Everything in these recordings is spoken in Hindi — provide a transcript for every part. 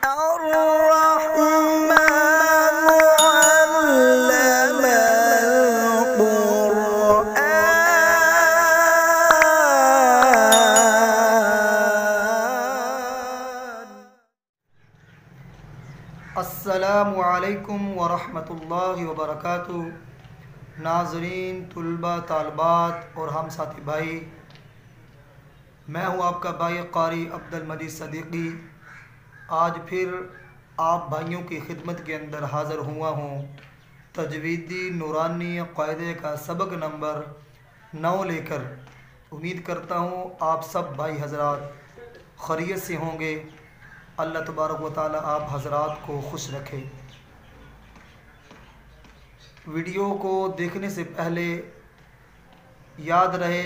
अस्सलामु अलैकुम वरहमतुल्लाहि वबरकातुहू। नाज़रीन, तुलबा, तालबात और हम साथी भाई, मैं हूं आपका भाई क़ारी अब्दुल मजीद सदीक़ी। आज फिर आप भाइयों की खिदमत के अंदर हाज़िर हुआ हूं तजवीदी नूरानी क़ायदे का सबक नंबर 9 लेकर। उम्मीद करता हूं आप सब भाई हज़रात खैरियत से होंगे। अल्लाह तबारक व तआला आप हज़रात को खुश रखे। वीडियो को देखने से पहले याद रहे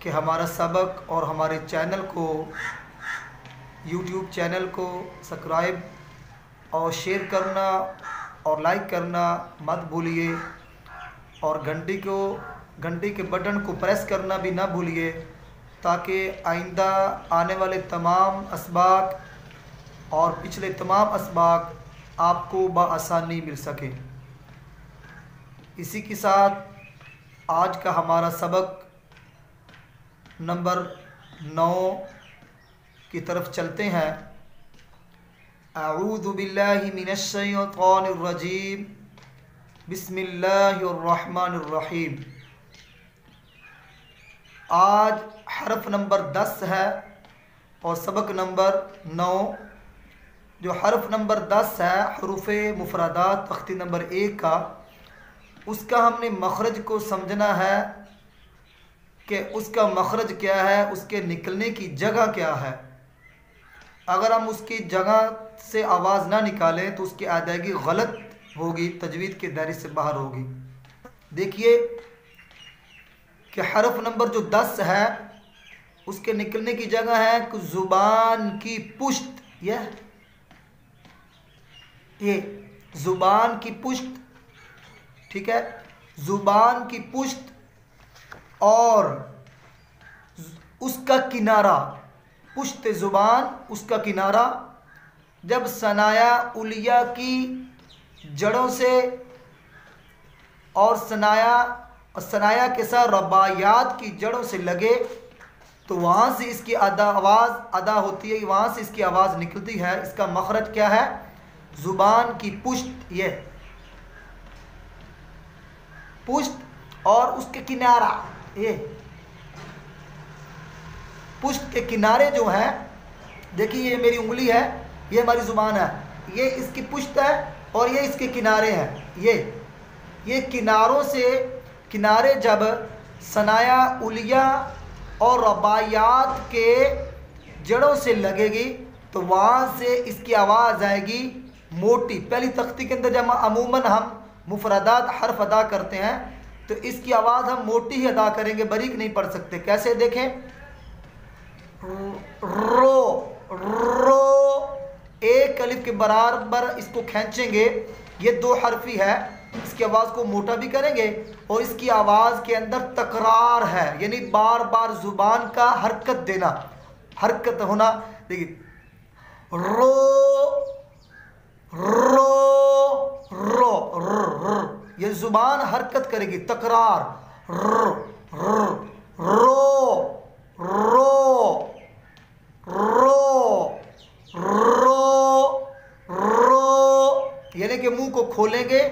कि हमारा सबक और हमारे चैनल को, यूट्यूब चैनल को सब्सक्राइब और शेयर करना और लाइक करना मत भूलिए, और घंटी के बटन को प्रेस करना भी ना भूलिए, ताकि आइंदा आने वाले तमाम असबाक और पिछले तमाम असबाक आपको बआसानी मिल सके। इसी के साथ आज का हमारा सबक नंबर 9 की तरफ चलते हैं। अऊज़ु बिल्लाहि मिनश्शैतानिर रजीम, बिस्मिल्लाहिर रहमानिर रहीम। आज हरफ नंबर 10 है और सबक नंबर 9। जो हरफ नंबर 10 है हरूफ़े मुफ़रदात तख्ती नंबर 1 का, उसका हमने मखरज को समझना है कि उसका मखरज क्या है, उसके निकलने की जगह क्या है। अगर हम उसकी जगह से आवाज़ ना निकालें तो उसकी अदायगी गलत होगी, तजवीद के दायरे से बाहर होगी। देखिए कि हरफ नंबर जो 10 है उसके निकलने की जगह है कि ज़ुबान की पुश्त, ये ज़ुबान की पुश्त, ठीक है, ज़ुबान की पुश्त और उसका किनारा, पुश्त ज़ुबान उसका किनारा जब सनाया उलिया की जड़ों से और सनाया के साथ रबायात की जड़ों से लगे तो वहाँ से इसकी आवाज़ अदा होती है, वहाँ से इसकी आवाज़ निकलती है। इसका मखरज क्या है? ज़ुबान की पुश्त, ये पुश्त और उसके किनारा, ये पुश्त के किनारे जो हैं, देखिए ये मेरी उंगली है, ये हमारी ज़ुबान है, ये इसकी पुश्त है और ये इसके किनारे हैं। ये किनारों से, किनारे जब सनाया उलिया और रबायात के जड़ों से लगेगी तो वहाँ से इसकी आवाज़ आएगी मोटी। पहली तख्ती के अंदर जब अमूमन हम मुफरदात हर्फ अदा करते हैं तो इसकी आवाज़ हम मोटी ही अदा करेंगे, बारीक नहीं पढ़ सकते। कैसे देखें? रो, रो, एक अलिफ के बराबर इसको खींचेंगे, ये 2 हरफी है, इसकी आवाज़ को मोटा भी करेंगे और इसकी आवाज़ के अंदर तकरार है, यानी बार बार ज़ुबान का हरकत देना, हरकत होना। देखिए रो, रो, रो, रो, ये ज़ुबान हरकत करेगी, तकरार, रो, रो, रो, रो, रो, रो, यानी कि मुंह को खोलेंगे,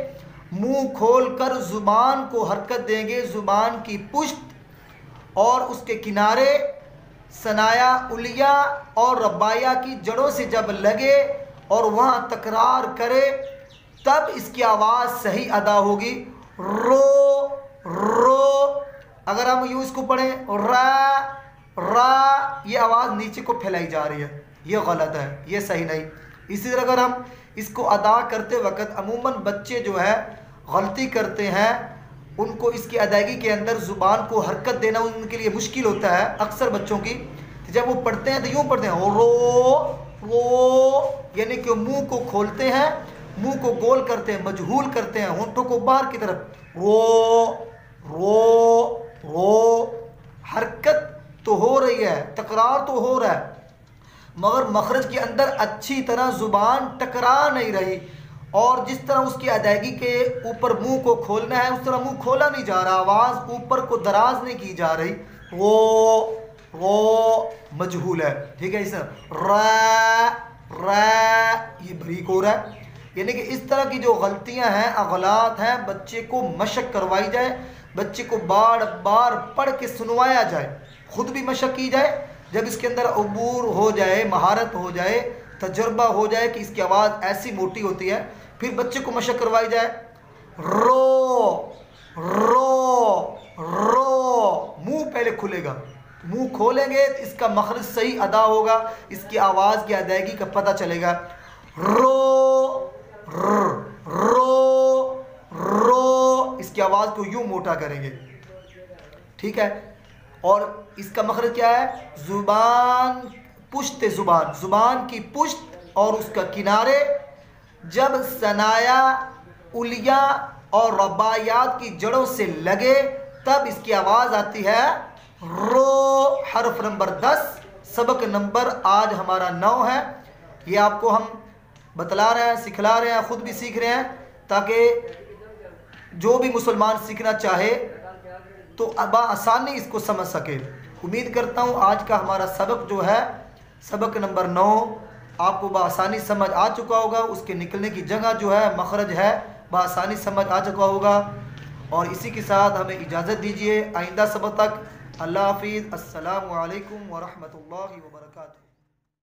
मुंह खोलकर ज़ुबान को हरकत देंगे। ज़ुबान की पुश्त और उसके किनारे सनाया उलिया और रबाया की जड़ों से जब लगे और वहाँ तकरार करे तब इसकी आवाज़ सही अदा होगी। रो, रो। अगर हम यूँ इसको पढ़ें रा, रा, ये आवाज़ नीचे को फैलाई जा रही है, ये गलत है, ये सही नहीं। इसी तरह अगर हम इसको अदा करते वक्त अमूमन बच्चे जो है गलती करते हैं, उनको इसकी अदायगी के अंदर ज़ुबान को हरकत देना उनके लिए मुश्किल होता है अक्सर बच्चों की। तो जब वो पढ़ते हैं तो यूँ पढ़ते हैं रो, रो, यानी कि मुंह को खोलते हैं, मुंह को गोल करते हैं, मजहूल करते हैं, होंठों को बाहर की तरफ, रो, रो, रो। हरकत तो हो रही है, तकरार तो हो रहा है, मगर मखरज के अंदर अच्छी तरह ज़ुबान टकरा नहीं रही, और जिस तरह उसकी अदायगी के ऊपर मुंह को खोलना है उस तरह मुंह खोला नहीं जा रहा, आवाज़ ऊपर को दराज नहीं की जा रही, वो मजहूल है। ठीक है, इस ये बरीक हो रहा है। यानी कि इस तरह की जो गलतियां हैं, अगलात हैं, बच्चे को मशक करवाई जाए, बच्चे को बार बार पढ़ के सुनवाया जाए, खुद भी मशक की जाए। जब इसके अंदर अबूर हो जाए, महारत हो जाए, तजर्बा हो जाए कि इसकी आवाज़ ऐसी मोटी होती है, फिर बच्चे को मशक करवाई जाए। रो रो रो, मुंह पहले खुलेगा, मुंह खोलेंगे तो इसका मखरज सही अदा होगा, इसकी आवाज़ की अदायगी का पता चलेगा। रो रो रो, इसकी आवाज़ को यूं मोटा करेंगे। ठीक है, और इसका मखरज क्या है? ज़ुबान, पुश्त ज़ुबान, ज़ुबान की पुश्त और उसका किनारे जब सनाया, उलिया और रबायात की जड़ों से लगे तब इसकी आवाज़ आती है रो। हर्फ नंबर 10, सबक नंबर आज हमारा 9 है। ये आपको हम बतला रहे हैं, सिखला रहे हैं, ख़ुद भी सीख रहे हैं, ताकि जो भी मुसलमान सीखना चाहे तो आसानी इसको समझ सके। उम्मीद करता हूँ आज का हमारा सबक जो है, सबक नंबर 9, आपको बआसानी समझ आ चुका होगा। उसके निकलने की जगह जो है, मखरज है, बआसानी समझ आ चुका होगा। और इसी के साथ हमें इजाज़त दीजिए, आइंदा सबक तक अल्लाह हाफिज़। अस्सलामु अलैकुम व रहमतुल्लाहि व बरकातुहू।